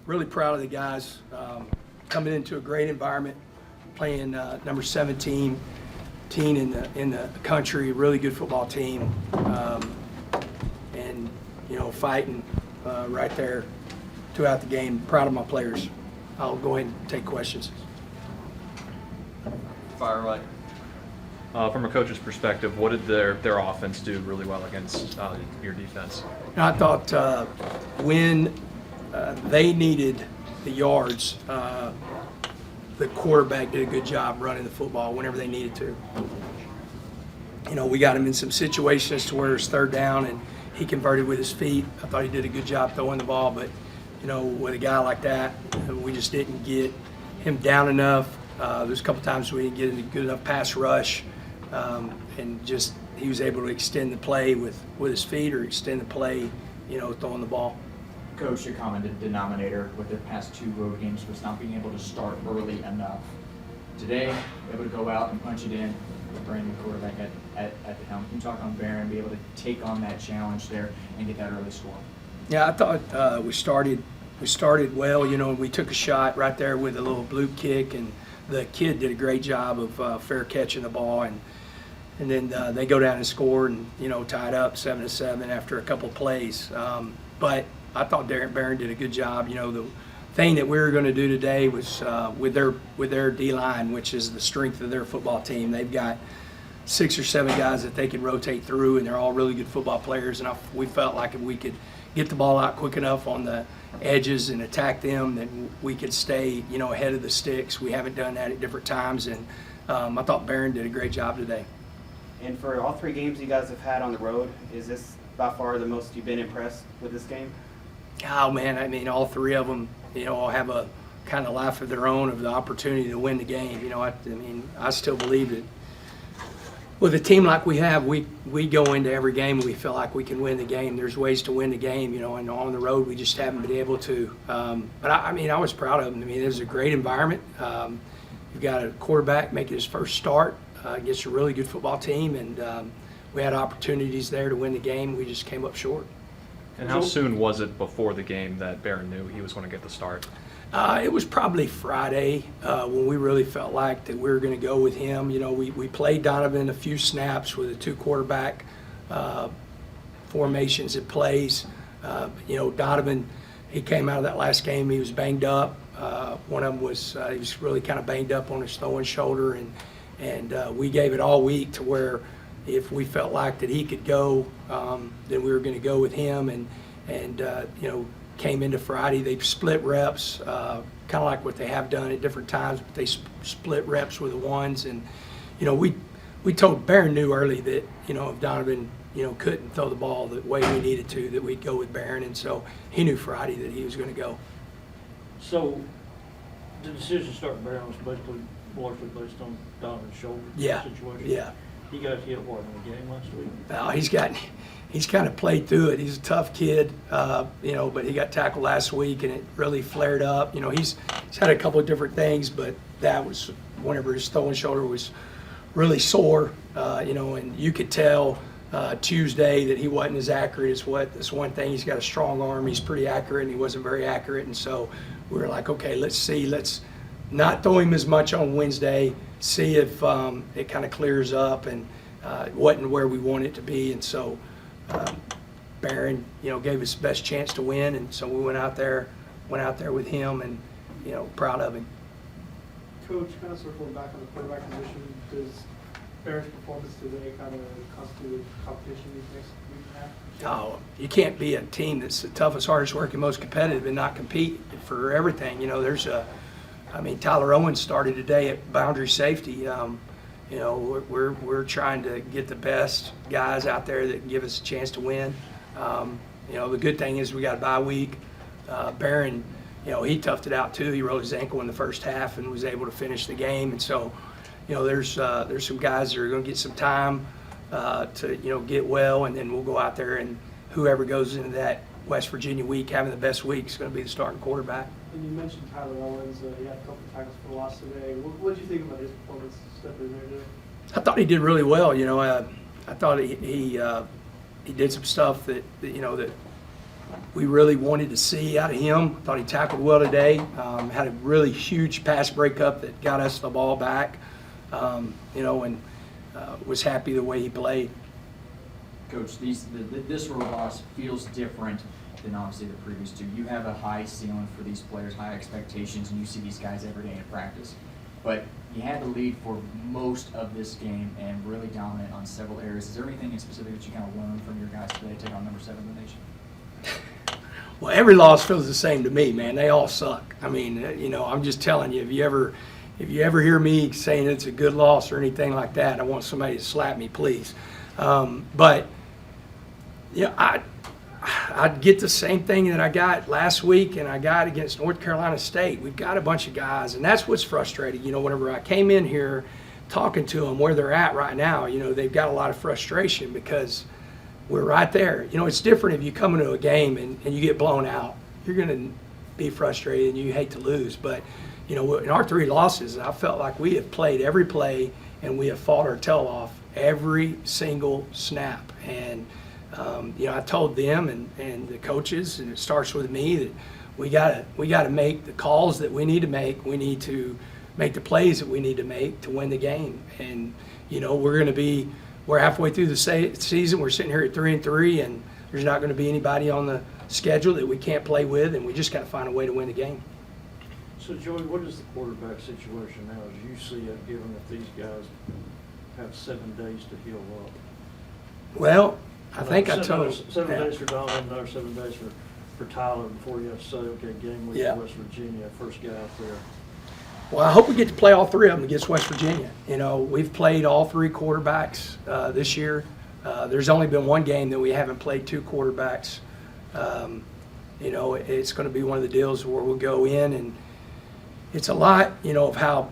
Really proud of the guys coming into a great environment, playing number 17 team in the country, really good football team, and fighting right there throughout the game. Proud of my players. I'll go ahead and take questions. Fire away. From a coach's perspective, what did their offense do really well against your defense? I thought when they needed the yards, the quarterback did a good job running the football whenever they needed to. We got him in some situations to where it's third down and he converted with his feet. I thought he did a good job throwing the ball, but with a guy like that, we just didn't get him down enough. There's a couple times we didn't get a good enough pass rush, and just he was able to extend the play with his feet or extend the play, throwing the ball. Coach, a common denominator with their past two road games was not being able to start early enough. Today, able to go out and punch it in with a brand new quarterback at the helm. Can you talk on Barron, be able to take on that challenge there and get that early score? Yeah, I thought we started well. We took a shot right there with a little bloop kick, and the kid did a great job of fair catching the ball, and then they go down and score and tied up 7-7 after a couple plays. But I thought Barron did a good job. The thing that we were going to do today was with their D-line, which is the strength of their football team. They've got 6 or 7 guys that they can rotate through, and they're all really good football players. And we felt like if we could get the ball out quick enough on the edges and attack them, then we could stay ahead of the sticks. We haven't done that at different times, and I thought Barron did a great job today. And for all 3 games you guys have had on the road, is this by far the most you've been impressed with this game? Oh man, I mean, all 3 of them, have a kind of life of their own of the opportunity to win the game. I still believe that with a team like we have, we go into every game and we feel like we can win the game. There's ways to win the game, and on the road we just haven't been able to. But I was proud of them. It was a great environment. You've got a quarterback making his first start against a really good football team, and we had opportunities there to win the game. We just came up short. And how soon was it before the game that Barron knew he was going to get the start? It was probably Friday when we really felt like that we were going to go with him. We played Donovan a few snaps with a 2 quarterback formations and plays. Donovan, he came out of that last game, he was banged up. One of them was he was really kind of banged up on his throwing shoulder, and we gave it all week to where if we felt like that he could go, then we were going to go with him, and came into Friday. They split reps, kind of like what they have done at different times, but they split reps with the ones. And, we told Barron knew early that, if Donovan, couldn't throw the ball the way we needed to, that we'd go with Barron. And so he knew Friday that he was going to go. So the decision to start Barron was basically largely based on Donovan's shoulder situation? Yeah. He got hit, in the game last week? He's kind of played through it. He's a tough kid, but he got tackled last week and it really flared up. He's had a couple of different things, but that was whenever his throwing shoulder was really sore, and you could tell Tuesday that he wasn't as accurate as that's one thing. He's got a strong arm. He's pretty accurate, and he wasn't very accurate. And so we were like, okay, let's not throw him as much on Wednesday, see if it kind of clears up, and it wasn't where we want it to be. And so Barron, gave us the best chance to win, and so we went out there with him, and proud of him. Coach, kind of circling back on the quarterback position, does Barron's performance today kind of constitute competition these next week and a half? Oh, you can't be a team that's the toughest, hardest working, most competitive and not compete for everything. Tyler Owens started today at boundary safety. We're trying to get the best guys out there that can give us a chance to win. The good thing is we got a bye week. Barron, he toughed it out too. He rolled his ankle in the first half and was able to finish the game. And so, there's some guys that are going to get some time to get well, and then we'll go out there, and whoever goes into that West Virginia week having the best week is going to be the starting quarterback. And you mentioned Tyler Owens. He had a couple of tackles for loss today. What did you think about his performance stepping in there today? I thought he did really well. I thought he did some stuff that we really wanted to see out of him. Thought he tackled well today. Had a really huge pass breakup that got us the ball back, and was happy the way he played. Coach, this road loss feels different than obviously the previous two. You have a high ceiling for these players, high expectations, and you see these guys every day in practice. But you had the lead for most of this game and really dominant on several areas. Is there anything in specific that you kind of learned from your guys today to take on number 7 in the nation? Well, every loss feels the same to me, man. They all suck. I mean, I'm just telling you, if you ever hear me saying it's a good loss or anything like that, I want somebody to slap me, please. But I'd get the same thing that I got last week and I got against North Carolina State. We've got a bunch of guys, and that's what's frustrating. Whenever I came in here talking to them where they're at right now, they've got a lot of frustration because we're right there. It's different if you come into a game and you get blown out. You're going to be frustrated and you hate to lose. But, in our 3 losses, I felt like we have played every play and we have fought our tail off every single snap. And, I told them and the coaches, and it starts with me, that we gotta make the calls that we need to make. We need to make the plays that we need to make to win the game. And, we're halfway through the season. We're sitting here at 3-3, and there's not going to be anybody on the schedule that we can't play with, and we just got to find a way to win the game. So, Joey, what is the quarterback situation now as you see it, given that these guys have 7 days to heal up? Well, I think I told 7 days for Donovan, another 7 days for Tyler before you have to say, okay, game week Yeah. West Virginia, first guy out there. Well, I hope we get to play all 3 of them against West Virginia. We've played all 3 quarterbacks this year. There's only been 1 game that we haven't played 2 quarterbacks. It's going to be one of the deals where we'll go in, and it's a lot, of how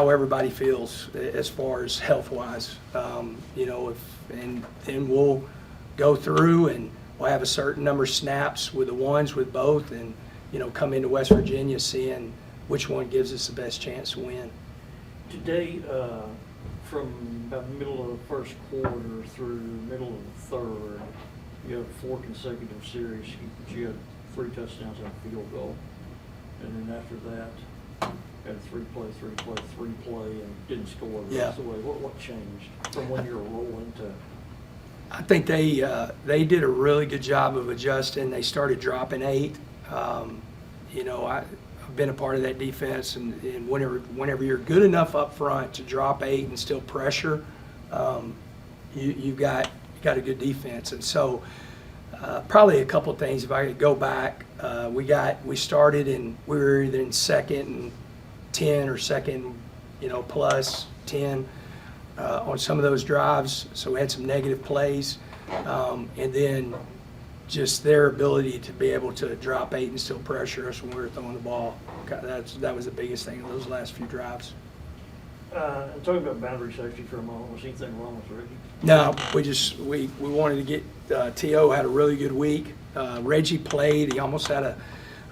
everybody feels as far as health-wise. And then we'll go through and we'll have a certain number of snaps with the ones with both, and come into West Virginia seeing which one gives us the best chance to win. Today, from about the middle of the first quarter through middle of the third, you had 4 consecutive series. You had 3 touchdowns and a field goal. And then after that, you had 3 play, and didn't score the rest of the way. What changed from when you were rolling to? I think they did a really good job of adjusting. They started dropping 8. I've been a part of that defense, and whenever you're good enough up front to drop 8 and still pressure, you got a good defense. And so probably a couple of things. If I could go back, we started and we were either in 2nd and 10 or 2nd, plus 10 on some of those drives. So we had some negative plays, and then just their ability to be able to drop 8 and still pressure us when we were throwing the ball. That was the biggest thing in those last few drives. And talking about boundary safety for a moment, was anything wrong with Reggie? No, we wanted to get T.O. had a really good week. Reggie played. He almost had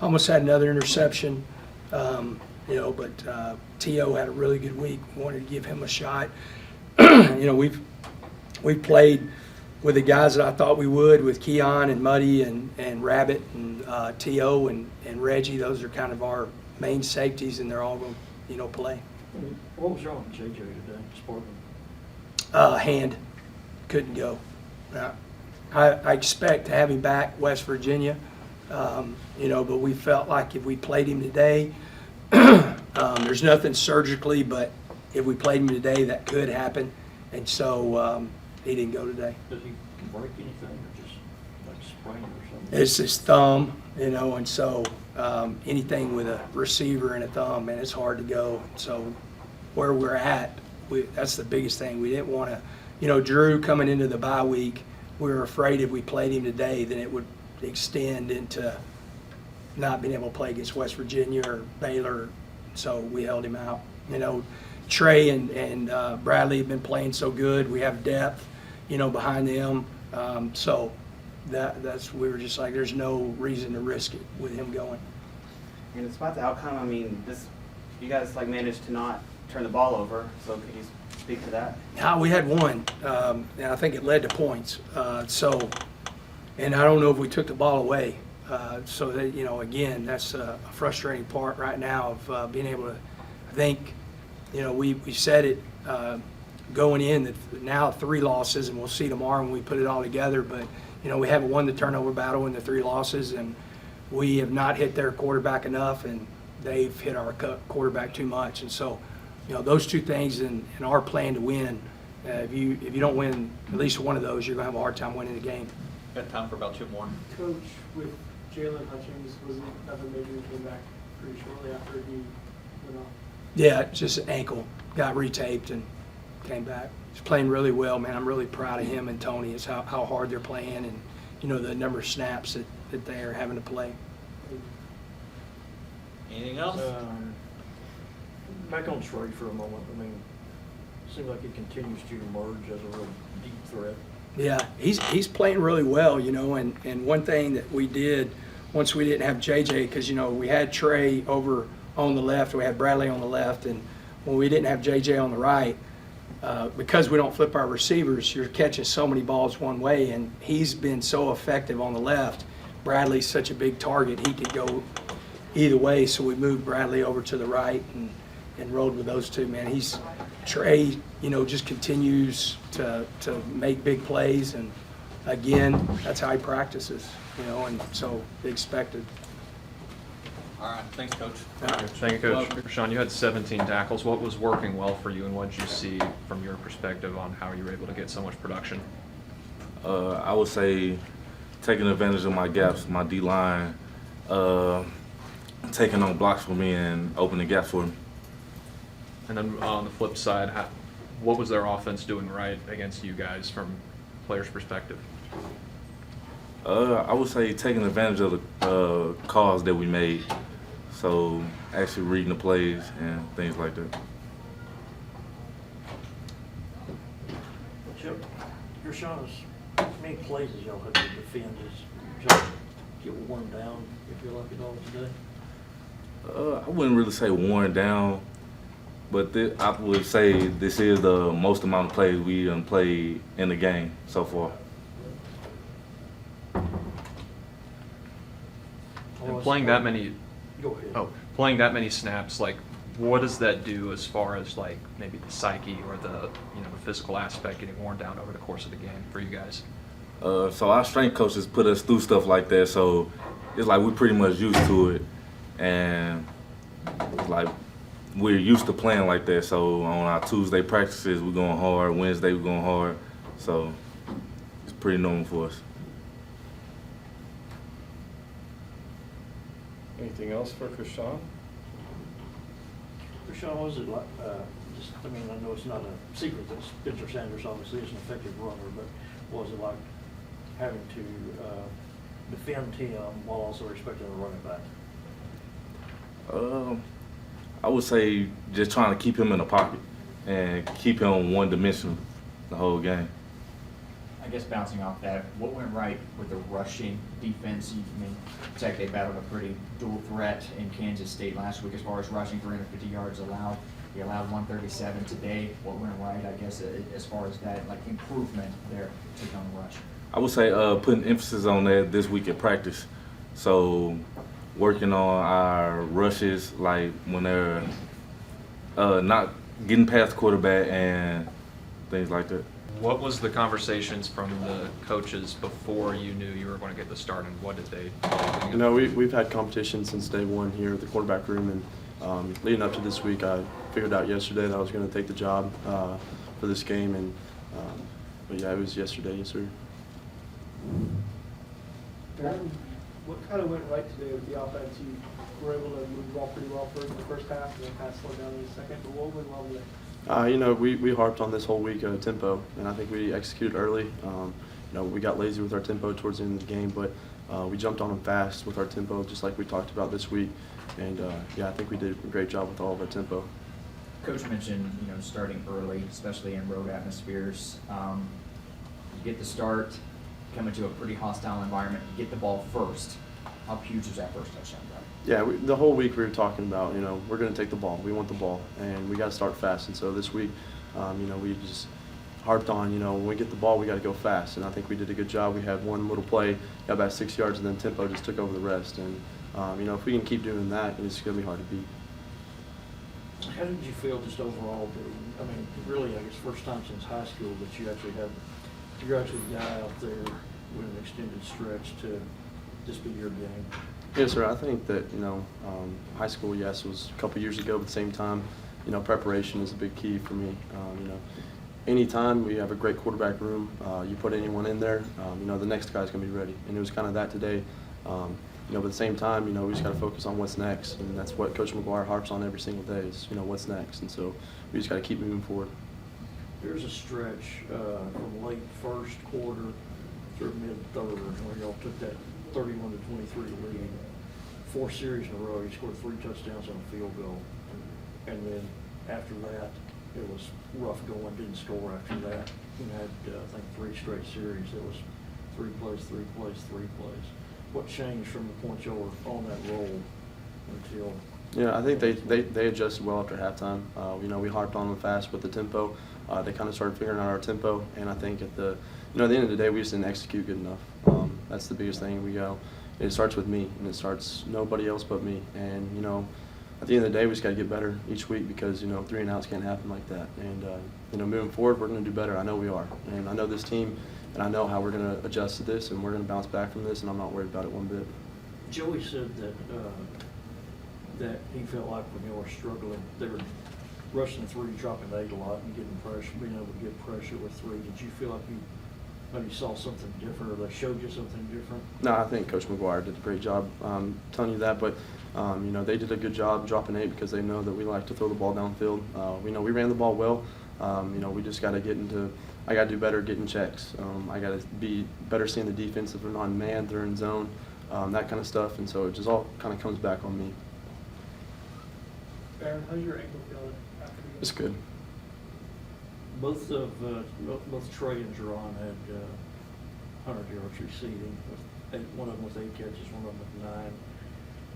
another interception, but T.O. had a really good week. We wanted to give him a shot. We've played with the guys that I thought we would, with Keon and Muddy and Rabbit and T.O. and Reggie. Those are kind of our main safeties, and they're all going to play. What was wrong with JJ today, Sparkman? Hand. Couldn't go. I expect to have him back West Virginia, but we felt like if we played him today, there's nothing surgically, but if we played him today, that could happen. And so he didn't go today. Does he break anything or just like sprain or something? It's his thumb, and so anything with a receiver and a thumb, man, it's hard to go. So where we're at, that's the biggest thing. We didn't want to, Drew coming into the bye week, we were afraid if we played him today, then it would extend into not being able to play against West Virginia or Baylor. So we held him out. Trey and Bradley have been playing so good. We have depth, behind them. So we were just like, there's no reason to risk it with him going. And it's about the outcome. You guys managed to not turn the ball over. So could you speak to that? We had one, and I think it led to points. And I don't know if we took the ball away. So that, you know, again, that's a frustrating part right now of being able to, I think, you know, we said it going in that now 3 losses, and we'll see tomorrow when we put it all together. But, you know, we haven't won the turnover battle in the 3 losses, and we have not hit their quarterback enough, and they've hit our quarterback too much. And so, you know, those 2 things in our plan to win, if you don't win at least one of those, you're going to have a hard time winning the game. Got time for about 2 more. Coach, with Jalen Hutchings, was it ever maybe he came back pretty shortly after he went off? Yeah, just an ankle. Got retaped and came back. He's playing really well, man. I'm really proud of him and Tony. It's how hard they're playing and, you know, the number of snaps that they are having to play. Anything else? Back on Trey for a moment. I mean, it seems like he continues to emerge as a real deep threat. Yeah, he's playing really well, you know, and one thing that we did once we didn't have JJ, because, you know, we had Trey over on the left, we had Bradley on the left, and when we didn't have JJ on the right, because we don't flip our receivers, you're catching so many balls one way, and he's been so effective on the left. Bradley's such a big target, he could go either way, so we moved Bradley over to the right and rode with those 2, man. Trey, you know, just continues to make big plays, and again, that's how he practices, you know, and so expected. All right, thanks, Coach. Thank you, Coach. Rashawn, you had 17 tackles. What was working well for you, and what did you see from your perspective on how you were able to get so much production? I would say taking advantage of my gaps, my D-line, taking on blocks for me and opening gaps for me. And then on the flip side, what was their offense doing right against you guys from players' perspective? I would say taking advantage of the calls that we made. So actually reading the plays and things like that. Rashawn, how many plays as y'all have to defend? Is y'all get worn down if you're lucky dog today? I wouldn't really say worn down, but I would say this is the most amount of plays we done played in the game so far. And playing that many, Go ahead. playing that many snaps, like, what does that do as far as like maybe the psyche or the the physical aspect getting worn down over the course of the game for you guys? So our strength coaches put us through stuff like that, so it's like we're pretty much used to it, and it's like we're used to playing like that. So on our Tuesday practices, we're going hard. Wednesday, we're going hard. So it's pretty normal for us. Anything else for Krishan? Rashawn, was it like, I mean, I know it's not a secret that Spencer Sanders obviously is an effective runner, but was it like having to defend him while also respecting the running back? I would say just trying to keep him in the pocket and keep him one-dimensional the whole game. I guess bouncing off that, what went right with the rushing defense? I mean, Tech, they battled a pretty dual threat in Kansas State last week as far as rushing, 350 yards allowed. You allowed 137 today. What went right, I guess, as far as that, like, improvement there to on the rush? I would say putting emphasis on that this week at practice. So working on our rushes, like when they're not getting past the quarterback and things like that. What was the conversations from the coaches before you knew you were going to get the start, and what did they think? You know, we've had competition since day one here at the quarterback room, and leading up to this week, I figured out yesterday that I was going to take the job for this game, and but yeah, it was yesterday, yes sir. What kind of went right today with the offense? You were able to move the ball pretty well for the first half and then kind of slow down in the second, but what went well today? You know, we harped on this whole week tempo, and I think we executed early. You know, we got lazy with our tempo towards the end of the game, but we jumped on them fast with our tempo, just like we talked about this week. And yeah, I think we did a great job with all of our tempo. Coach mentioned, you know, starting early, especially in road atmospheres. You get the start, come into a pretty hostile environment, get the ball first. How huge is that first touchdown drive? Yeah, the whole week we were talking about, you know, we're going to take the ball. We want the ball, and we got to start fast. And so this week, you know, we just harped on, when we get the ball, we got to go fast. And I think we did a good job. We had one little play, got about 6 yards, and then tempo just took over the rest. And, if we can keep doing that, it's going to be hard to beat. How did you feel just overall really, I guess, first time since high school that you're actually the guy out there with an extended stretch to just be your game? Yes, sir. I think that, high school, yes, was a couple years ago, but at the same time, preparation is a big key for me. Anytime we have a great quarterback room, you put anyone in there, the next guy's going to be ready. And it was kind of that today. But at the same time, we just got to focus on what's next. And that's what Coach McGuire harps on every single day is, what's next. And so we just got to keep moving forward. There's a stretch from late first quarter through mid-third where y'all took that 31-23 lead. 4 series in a row, you scored 3 touchdowns on a field goal. And then after that, it was rough going, didn't score after that. You had, I think, 3 straight series. It was 3 plays, 3 plays, 3 plays. What changed from the point y'all were on that roll until? Yeah, I think they adjusted well after halftime. We harped on them fast with the tempo. They kind of started figuring out our tempo, and I think at the end of the day, we just didn't execute good enough. That's the biggest thing. It starts with me, and it starts nobody else but me. And at the end of the day, we just got to get better each week because 3 and outs can't happen like that. And moving forward, we're going to do better. I know we are, and I know this team, and I know how we're going to adjust to this, and we're going to bounce back from this. And I'm not worried about it one bit. Joey said that he felt like when you were struggling, they were rushing 3, dropping 8 a lot, and getting pressure, being able to get pressure with 3. Did you feel like you maybe saw something different, or they showed you something different? No, I think Coach McGuire did a great job telling you that, but they did a good job dropping 8 because they know that we like to throw the ball downfield. We know we ran the ball well. We just got to get into. I got to do better getting checks. I got to be better seeing the defense if they're not in man, they're in zone, that kind of stuff. And so it just all kind of comes back on me. Baron, how's your ankle feeling after the game? It's good. Both Trey and Jerron had 100 yards receiving. One of them with 8 catches, one of them with 9.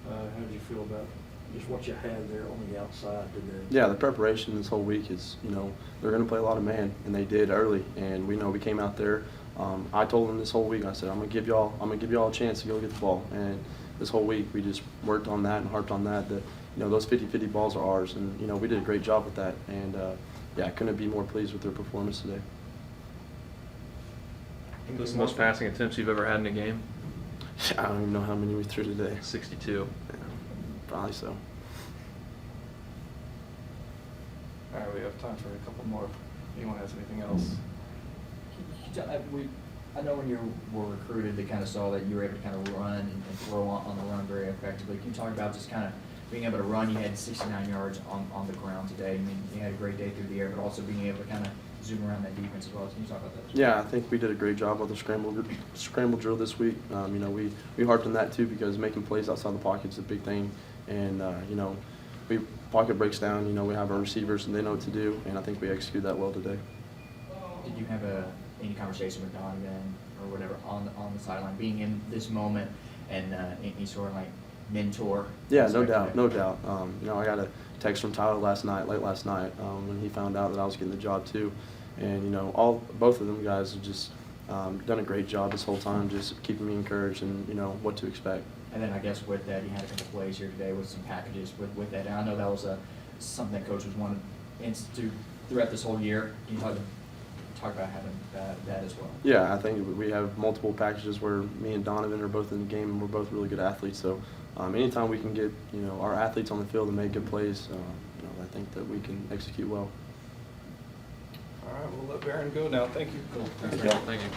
How did you feel about just what you had there on the outside today? Yeah, the preparation this whole week is, they're going to play a lot of man, and they did early. And we came out there. I told them this whole week, I said, I'm gonna give y'all a chance to go get the ball. And this whole week we just worked on that and harped on that. Those 50-50 balls are ours, and we did a great job with that. And I couldn't be more pleased with their performance today. I think this is the most passing attempts you've ever had in a game? I don't even know how many we threw today. 62. Yeah, probably so. All right, we have time for a couple more. If anyone has anything else? I know when you were recruited, they kind of saw that you were able to kind of run and throw on the run very effectively. Can you talk about just kind of being able to run? You had 69 yards on the ground today. I mean, you had a great day through the air, but also being able to kind of zoom around that defense as well. Can you talk about that? Yeah, I think we did a great job with the scramble drill this week. We harped on that too because making plays outside the pocket is a big thing. And pocket breaks down. We have our receivers and they know what to do. And I think we executed that well today. Did you have any conversation with Donovan or whatever on the sideline, being in this moment and any sort of like mentor? Yeah, no doubt. I got a text from Tyler late last night, when he found out that I was getting the job too. And both of them guys have just done a great job this whole time, just keeping me encouraged and what to expect. And then I guess with that, he had a couple plays here today with some packages with that. And I know that was something that coaches wanted to institute throughout this whole year. Can you talk about having that as well? Yeah, I think we have multiple packages where me and Donovan are both in the game, and we're both really good athletes. So anytime we can get our athletes on the field and make good plays, I think that we can execute well. All right, we'll let Baron go now. Thank you. Thank you.